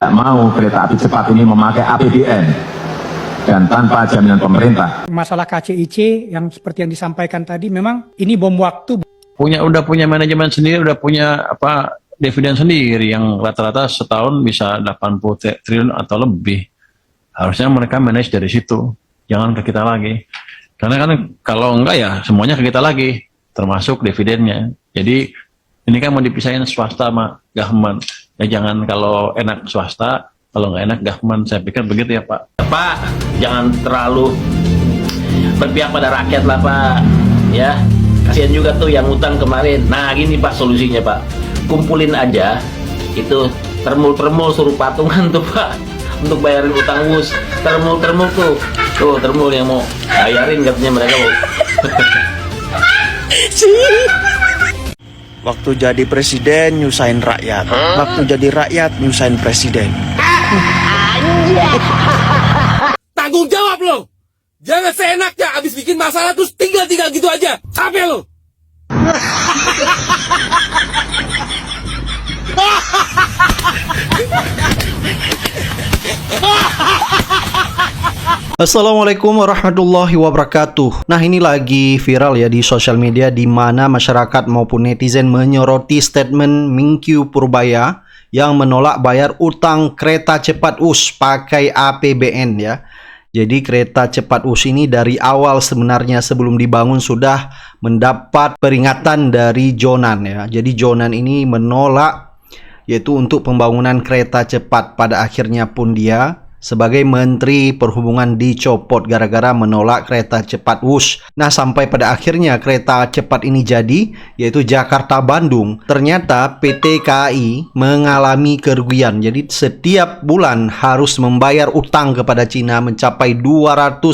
Tidak mau kereta api cepat ini memakai APBN dan tanpa jaminan pemerintah. Masalah KCIC yang seperti yang disampaikan tadi memang ini bom waktu. Udah punya manajemen sendiri, udah punya dividen sendiri yang rata-rata setahun bisa 80 triliun atau lebih. Harusnya mereka manage dari situ, jangan ke kita lagi. Karena kan kalau enggak ya semuanya ke kita lagi, termasuk dividennya. Jadi ini kan mau dipisahin swasta sama government. Ya jangan kalau enak swasta, kalau nggak enak government. Saya pikir begitu ya Pak. Pak, jangan terlalu berpihak pada rakyat lah Pak. Ya, kasihan juga tuh yang utang kemarin. Nah gini Pak solusinya Pak, kumpulin aja itu termul suruh patungan tuh Pak untuk bayarin utang WUS. Termul tuh termul yang mau bayarin katanya mereka mau. Waktu jadi presiden nyusahin rakyat, waktu jadi rakyat nyusahin presiden. Tanggung jawab lo. Jangan seenaknya abis bikin masalah terus tinggal gitu aja. Capek lo. Assalamualaikum warahmatullahi wabarakatuh. Nah, ini lagi viral ya di sosial media, di mana masyarakat maupun netizen menyoroti statement Menkyu Purbaya yang menolak bayar utang kereta cepat WUS pakai APBN ya. Jadi kereta cepat WUS ini dari awal sebenarnya sebelum dibangun sudah mendapat peringatan dari Jonan ya. Jadi Jonan ini menolak yaitu untuk pembangunan kereta cepat. Pada akhirnya pun dia sebagai Menteri Perhubungan dicopot gara-gara menolak kereta cepat WUS. Nah, sampai pada akhirnya kereta cepat ini jadi, yaitu Jakarta-Bandung. Ternyata PT KAI mengalami kerugian. Jadi setiap bulan harus membayar utang kepada Cina mencapai 200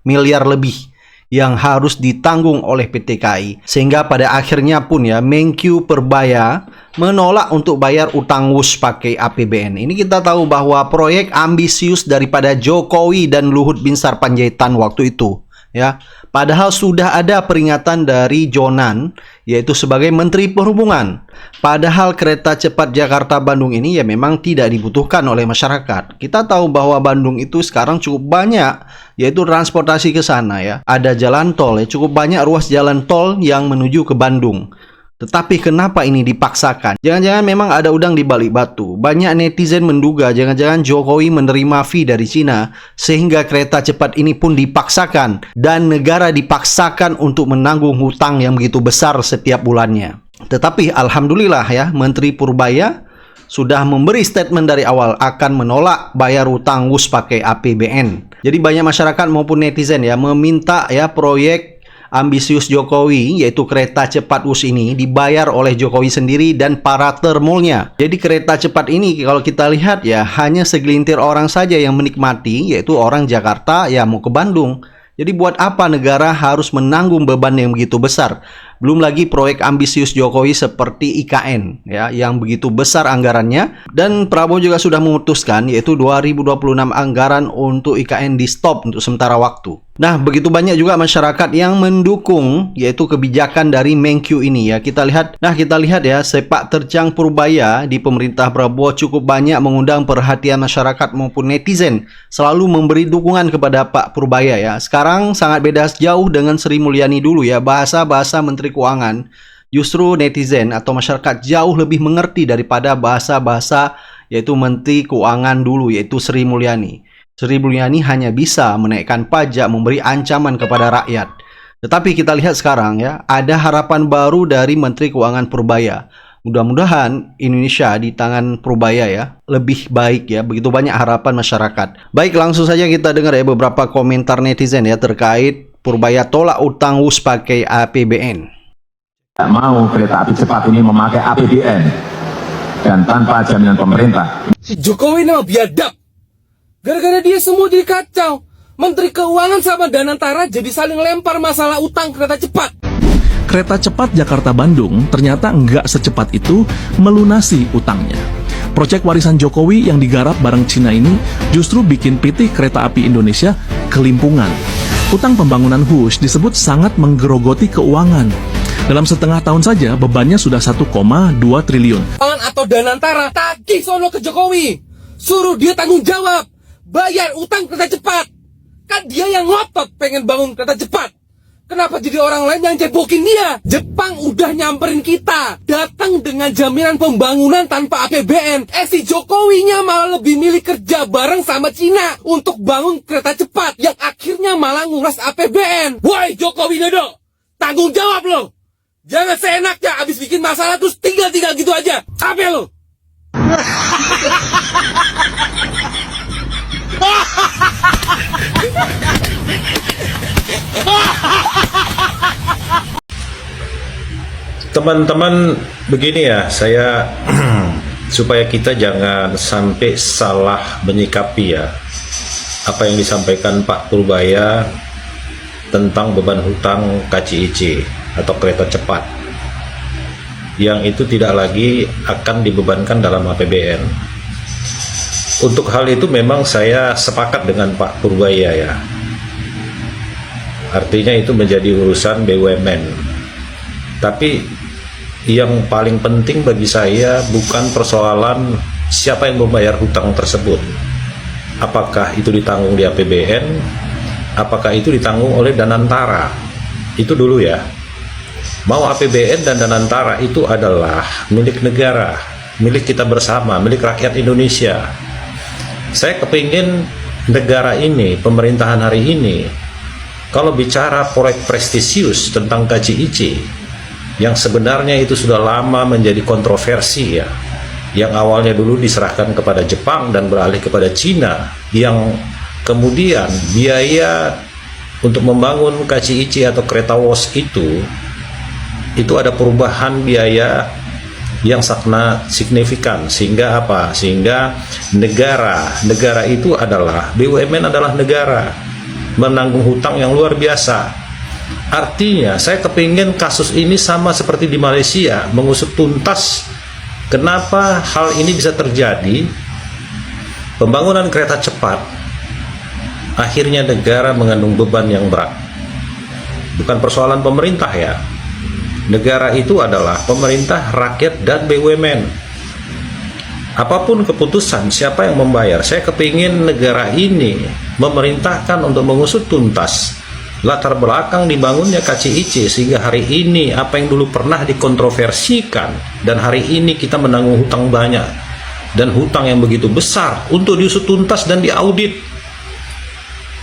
miliar lebih yang harus ditanggung oleh PT KAI. Sehingga pada akhirnya pun ya Menkyu Purbaya menolak untuk bayar utang WUS pakai APBN. Ini kita tahu bahwa proyek ambisius daripada Jokowi dan Luhut Binsar Panjaitan waktu itu ya. Padahal sudah ada peringatan dari Jonan yaitu sebagai Menteri Perhubungan. Padahal kereta cepat Jakarta-Bandung ini ya memang tidak dibutuhkan oleh masyarakat. Kita tahu bahwa Bandung itu sekarang cukup banyak yaitu transportasi ke sana ya. Ada jalan tol ya, cukup banyak ruas jalan tol yang menuju ke Bandung. Tetapi kenapa ini dipaksakan? Jangan-jangan memang ada udang di balik batu. Banyak netizen menduga jangan-jangan Jokowi menerima fee dari Cina sehingga kereta cepat ini pun dipaksakan dan negara dipaksakan untuk menanggung hutang yang begitu besar setiap bulannya. Tetapi alhamdulillah ya, Menteri Purbaya sudah memberi statement dari awal akan menolak bayar utang WUS pakai APBN. Jadi banyak masyarakat maupun netizen ya meminta ya proyek ambisius Jokowi yaitu kereta cepat WUS ini dibayar oleh Jokowi sendiri dan para termulnya. Jadi kereta cepat ini kalau kita lihat ya hanya segelintir orang saja yang menikmati, yaitu orang Jakarta ya mau ke Bandung. Jadi buat apa negara harus menanggung beban yang begitu besar? Belum lagi proyek ambisius Jokowi seperti IKN ya yang begitu besar anggarannya, dan Prabowo juga sudah memutuskan yaitu 2026 anggaran untuk IKN di stop untuk sementara waktu. Nah, begitu banyak juga masyarakat yang mendukung yaitu kebijakan dari Menkyu ini ya. Kita lihat ya sepak terjang Purbaya di pemerintah Prabowo cukup banyak mengundang perhatian masyarakat maupun netizen, selalu memberi dukungan kepada Pak Purbaya ya. Sekarang sangat beda jauh dengan Sri Mulyani dulu ya. Bahasa-bahasa Menteri Keuangan justru netizen atau masyarakat jauh lebih mengerti daripada bahasa-bahasa yaitu Menteri Keuangan dulu yaitu Sri Mulyani. Sri Mulyani hanya bisa menaikkan pajak, memberi ancaman kepada rakyat. Tetapi kita lihat sekarang ya, ada harapan baru dari Menteri Keuangan Purbaya. Mudah-mudahan Indonesia di tangan Purbaya ya lebih baik ya. Begitu banyak harapan masyarakat. Baik, langsung saja kita dengar ya beberapa komentar netizen ya terkait Purbaya tolak utang WUS pakai APBN. Tidak mau kereta api cepat ini memakai APBN dan tanpa jaminan pemerintah. Si Jokowi nama biadab. Gara-gara dia semua jadi kacau. Menteri Keuangan sama Danantara jadi saling lempar masalah utang kereta cepat. Kereta cepat Jakarta-Bandung ternyata nggak secepat itu melunasi utangnya. Proyek warisan Jokowi yang digarap bareng Cina ini justru bikin PT Kereta Api Indonesia kelimpungan. Utang pembangunan WUS disebut sangat menggerogoti keuangan. Dalam setengah tahun saja bebannya sudah 1,2 triliun. Atau Danantara tagih sono ke Jokowi. Suruh dia tanggung jawab, bayar utang kereta cepat. Kan dia yang ngotot pengen bangun kereta cepat. Kenapa jadi orang lain yang cebokin dia? Jepang udah nyamperin kita, datang dengan jaminan pembangunan tanpa APBN. Si Jokowinya malah lebih milih kerja bareng sama Cina untuk bangun kereta cepat, yang akhirnya malah nguras APBN. Woi Jokowi Dodo, tanggung jawab lo. Jangan seenaknya abis bikin masalah terus tinggal gitu aja. Capek lo. Teman-teman, begini ya, saya supaya kita jangan sampai salah menyikapi ya apa yang disampaikan Pak Purbaya tentang beban hutang KCIC atau kereta cepat, yang itu tidak lagi akan dibebankan dalam APBN. Untuk hal itu memang saya sepakat dengan Pak Purbaya ya. Artinya itu menjadi urusan BUMN. Tapi yang paling penting bagi saya bukan persoalan siapa yang membayar hutang tersebut. Apakah itu ditanggung di APBN, apakah itu ditanggung oleh Danantara. Itu dulu ya. Mau APBN dan Danantara itu adalah milik negara, milik kita bersama, milik rakyat Indonesia. Saya kepingin negara ini, pemerintahan hari ini, kalau bicara proyek prestisius tentang KCIC, yang sebenarnya itu sudah lama menjadi kontroversi ya, yang awalnya dulu diserahkan kepada Jepang dan beralih kepada Cina, yang kemudian biaya untuk membangun KCIC atau kereta wos itu ada perubahan biaya yang sangat signifikan, sehingga apa? Sehingga negara itu adalah, BUMN adalah negara menanggung hutang yang luar biasa. Artinya saya kepingin kasus ini sama seperti di Malaysia, mengusut tuntas kenapa hal ini bisa terjadi. Pembangunan kereta cepat akhirnya negara mengandung beban yang berat. Bukan persoalan pemerintah ya. Negara itu adalah pemerintah, rakyat, dan BUMN. Apapun keputusan siapa yang membayar, saya kepingin negara ini memerintahkan untuk mengusut tuntas latar belakang dibangunnya KCIC, sehingga hari ini apa yang dulu pernah dikontroversikan dan hari ini kita menanggung hutang banyak dan hutang yang begitu besar untuk diusut tuntas dan diaudit.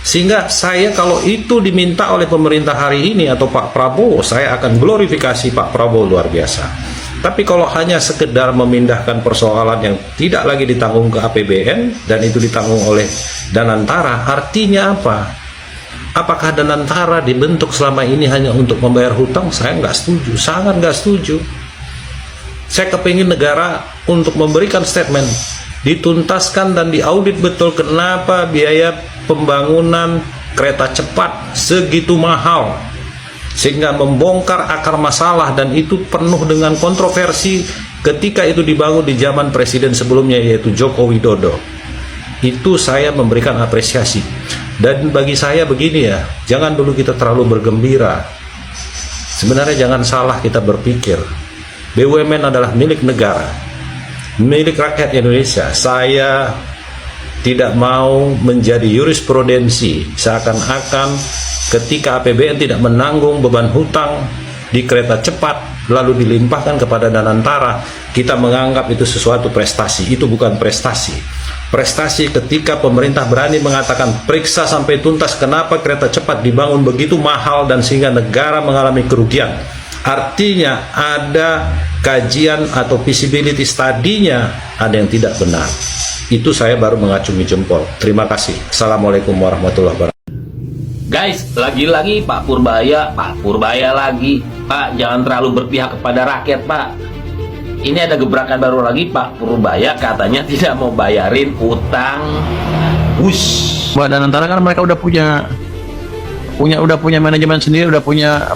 Sehingga saya kalau itu diminta oleh pemerintah hari ini atau Pak Prabowo, saya akan glorifikasi Pak Prabowo luar biasa. Tapi kalau hanya sekedar memindahkan persoalan yang tidak lagi ditanggung ke APBN dan itu ditanggung oleh Danantara, artinya apa? Apakah Danantara dibentuk selama ini hanya untuk membayar hutang? Saya nggak setuju, sangat nggak setuju. Saya kepingin negara untuk memberikan statement, dituntaskan dan diaudit betul kenapa biaya pembangunan kereta cepat segitu mahal, sehingga membongkar akar masalah, dan itu penuh dengan kontroversi ketika itu dibangun di zaman presiden sebelumnya yaitu Joko Widodo. Itu saya memberikan apresiasi. Dan bagi saya begini ya, jangan dulu kita terlalu bergembira. Sebenarnya jangan salah kita berpikir, BUMN adalah milik negara, milik rakyat Indonesia. Saya tidak mau menjadi jurisprudensi seakan-akan ketika APBN tidak menanggung beban hutang di kereta cepat lalu dilimpahkan kepada Danantara, kita menganggap itu sesuatu prestasi. Itu bukan prestasi. Prestasi ketika pemerintah berani mengatakan periksa sampai tuntas kenapa kereta cepat dibangun begitu mahal dan sehingga negara mengalami kerugian. Artinya ada kajian atau feasibility study-nya ada yang tidak benar. Itu saya baru mengacungi jempol. Terima kasih. Assalamualaikum warahmatullahi wabarakatuh. Guys, lagi-lagi Pak Purbaya lagi. Pak, jangan terlalu berpihak kepada rakyat, Pak. Ini ada gebrakan baru lagi, Pak Purbaya katanya tidak mau bayarin utang bus. Mbak Danantara kan mereka udah punya manajemen sendiri, udah punya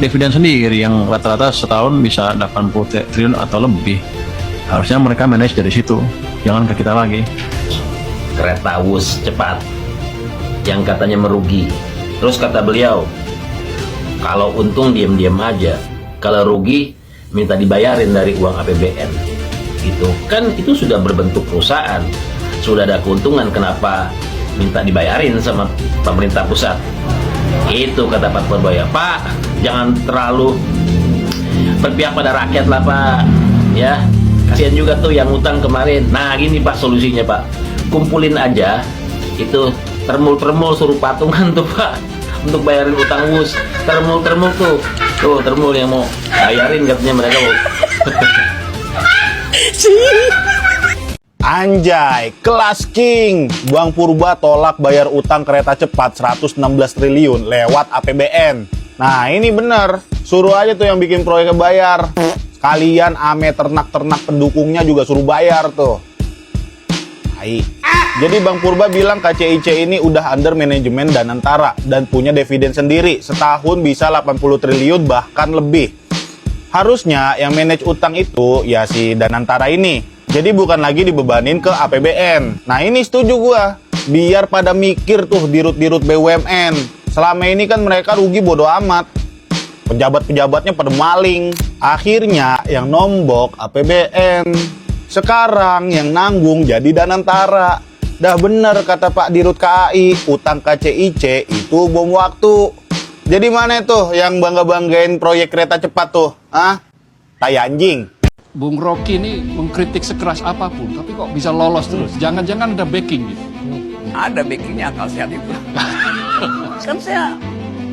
dividen sendiri yang rata-rata setahun bisa 80 triliun atau lebih. Harusnya mereka manage dari situ, jangan ke kita lagi. Kereta wus cepat yang katanya merugi. Terus kata beliau, kalau untung diam-diam aja, kalau rugi minta dibayarin dari uang APBN. Gitu kan, itu sudah berbentuk perusahaan. sudah ada keuntungan, kenapa minta dibayarin sama pemerintah pusat? Itu kata Pak Purboyo. Pak, jangan terlalu berpihak pada rakyat lah Pak, ya. Kasihan juga tuh yang utang kemarin. Nah gini Pak solusinya Pak, kumpulin aja itu termul suruh patungan tuh Pak untuk bayarin utang WUS. Termul tuh termul yang mau bayarin katanya mereka mau. Anjay, kelas king. Bang Purba tolak bayar utang kereta cepat 116 triliun lewat APBN. Nah ini bener, suruh aja tuh yang bikin proyeknya bayar. Kalian ame ternak-ternak pendukungnya juga suruh bayar tuh. Hai. Jadi Bang Purba bilang KCIC ini udah under manajemen Danantara dan punya dividen sendiri. Setahun bisa 80 triliun bahkan lebih. Harusnya yang manage utang itu ya si Danantara ini. Jadi bukan lagi dibebanin ke APBN. Nah ini setuju gua. Biar pada mikir tuh dirut-dirut BUMN. Selama ini kan mereka rugi bodo amat. Pejabat-pejabatnya pada maling. Akhirnya yang nombok APBN. Sekarang yang nanggung jadi Danantara. Dah bener kata Pak Dirut KAI, utang KCIC itu bom waktu. Jadi mana tuh yang bangga-banggain proyek kereta cepat tuh? Ah, tai anjing. Bung Rocky ini mengkritik sekeras apapun, tapi kok bisa lolos terus? Jangan-jangan ada backing gitu? Ada backingnya akal sehat itu. Kan saya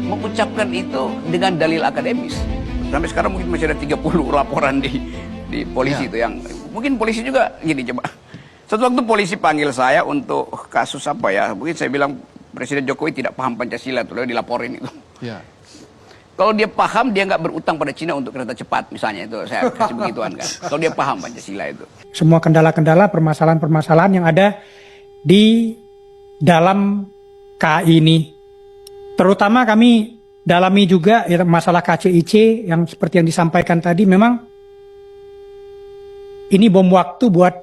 mengucapkan itu dengan dalil akademis. Sampai sekarang mungkin masih ada 30 laporan di polisi itu yang mungkin polisi juga gini coba. Suatu waktu polisi panggil saya untuk kasus apa ya? Mungkin saya bilang Presiden Jokowi tidak paham Pancasila tuh, lalu dilaporin itu. Ya. Kalau dia paham, dia nggak berutang pada Cina untuk kereta cepat misalnya itu saya kasih begituan kan. Kalau dia paham Pancasila itu. Semua kendala-kendala, permasalahan-permasalahan yang ada di dalam KAI ini. Terutama kami dalami juga ya, masalah KCIC yang seperti yang disampaikan tadi, memang ini bom waktu buat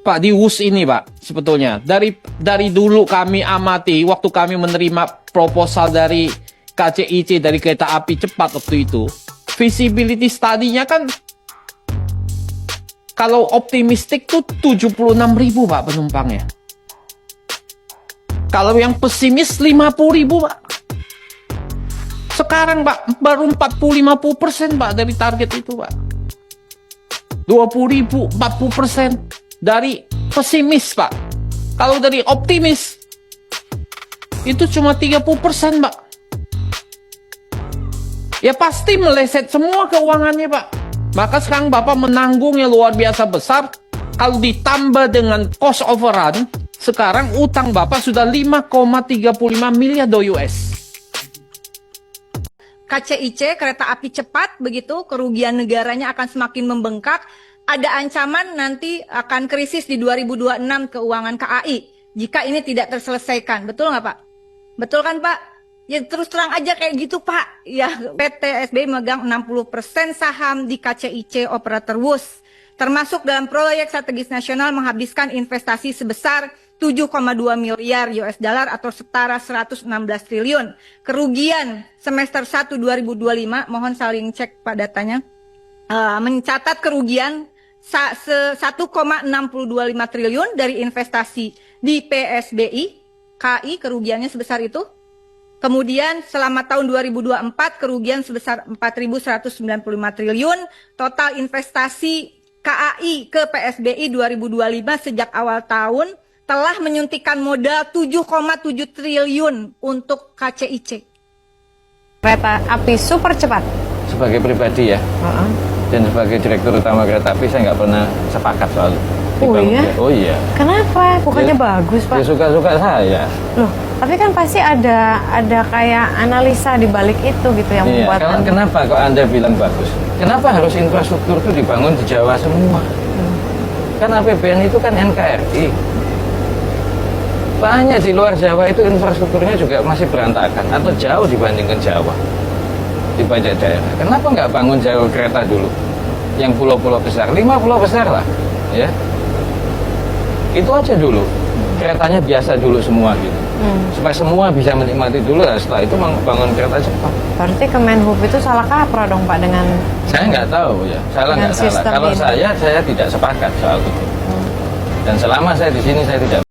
Pak, di WUS ini Pak, sebetulnya dari dulu kami amati, waktu kami menerima proposal dari KCIC dari kereta api cepat waktu itu, visibility study-nya kan kalau optimistik tuh 76.000 Pak penumpangnya. Kalau yang pesimis 50.000 Pak. Sekarang Pak baru 40-50% Pak dari target itu Pak. 20.000, 40%. Dari pesimis Pak. Kalau dari optimis itu cuma 30% Pak. Ya pasti meleset semua keuangannya Pak. Maka sekarang Bapak menanggung yang luar biasa besar. Kalau ditambah dengan cost overrun, sekarang utang Bapak sudah 5,35 miliar US. KCIC, kereta api cepat, begitu kerugian negaranya akan semakin membengkak. Ada ancaman nanti akan krisis di 2026 keuangan KAI jika ini tidak terselesaikan. Betul nggak Pak? Betul kan Pak? Ya terus terang aja kayak gitu Pak. Ya PT SBI memegang 60% saham di KCIC operator WUS. Termasuk dalam proyek strategis nasional menghabiskan investasi sebesar 7,2 miliar US dollar atau setara 116 triliun. Kerugian semester 1 2025, mohon saling cek Pak datanya, mencatat kerugian 1,625 triliun dari investasi di PSBI, KAI kerugiannya sebesar itu. Kemudian selama tahun 2024 kerugian sebesar 4.195 triliun. Total investasi KAI ke PSBI 2025 sejak awal tahun telah menyuntikkan modal 7,7 triliun untuk KCIC. Kereta api super cepat. Sebagai pribadi ya, dan sebagai direktur utama kereta api saya nggak pernah sepakat soal itu. Oh iya? Oh iya. Kenapa? Bukannya bagus Pak? Ya suka-suka saya. Loh, tapi kan pasti ada kayak analisa di balik itu gitu yang Iya, membuat kenapa kok Anda bilang bagus? Kenapa harus infrastruktur itu dibangun di Jawa semua? Kan APBN itu kan NKRI. Banyak di luar Jawa itu infrastrukturnya juga masih berantakan atau jauh dibandingkan Jawa. Di banyak daerah. Kenapa nggak bangun jalur kereta dulu? Yang pulau-pulau besar, 5 pulau besar lah, ya. Itu aja dulu. Keretanya biasa dulu semua gitu. Supaya semua bisa menikmati dulu, nah, setelah itu bangun kereta cepat. Berarti Kemenhub itu salah kaprah dong Pak dengan... Saya nggak tahu ya, salah nggak salah. Kalau saya tidak sepakat soal itu. Dan selama saya di sini saya tidak